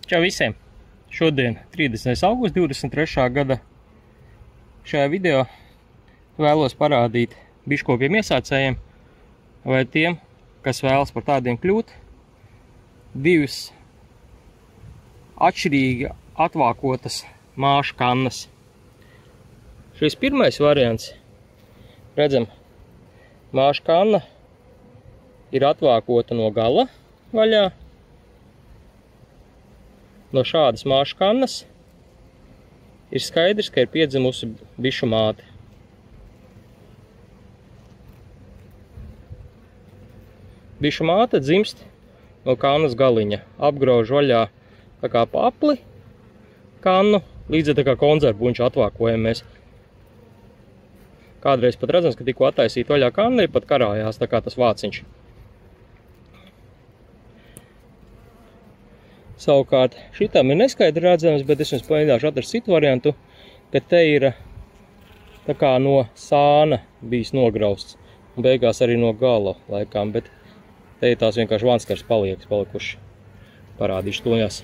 Čau visiem! Šodien 30. augusts 23. gada. Šajā video vēlos parādīt biškopiem iesācējiem vai tiem, kas vēlas par tādiem kļūt, divas atšķirīgi atvākotas māšu kannas. Šis pirmais variants, redzam, māšu kanna ir atvākota no gala vaļā. No šādas māšu kannas ir skaidrs, ka ir piedzimusi bišu māte. Bišu māte dzimst no kannas galiņa, apgrauž vaļā tā kā papli kannu, līdz tā kā konzervbuņšu atvākojam mēs. Kādreiz pat redzams, ka tikko attaisīt vaļā kanna, ir pat karājās tā kā tas vāciņš. Savukārt šitam ir neskaidri redzams, bet es jums pamēģināšu atrast citu variantu, ka te ir tā kā no sāna bijis nograusts. Un beigās arī no gala laikām, bet te ir tās vienkārši vanskars palikuši. Parādīšu toņās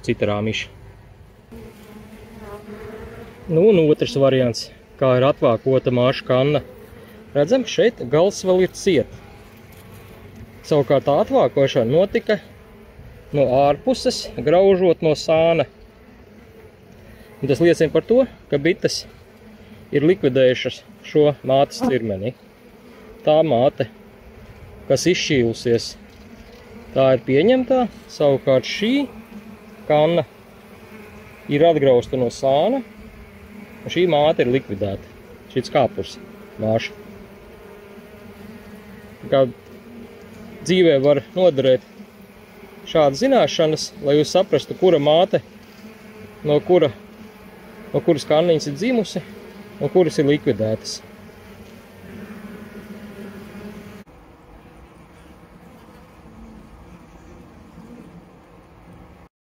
cita rāmiša. Nu, un otrs variants, kā ir atvākota māšu kanna. Redzam, šeit gals vēl ir ciet. Savukārt tā atvākošana notika no ārpuses, graužot no sāna. Un tas liecina par to, ka bites ir likvidējušas šo mātes cirmeni. Tā māte, kas izšķīlusies, tā ir pieņemtā, savukārt šī kanna ir atgrausta no sāna, un šī māte ir likvidēta. Šis kāpurs māša. Kā dzīvē var noderēt šādas zināšanas, lai jūs saprastu, kura māte no kuras kanniņas ir dzimusi un kuras ir likvidētas.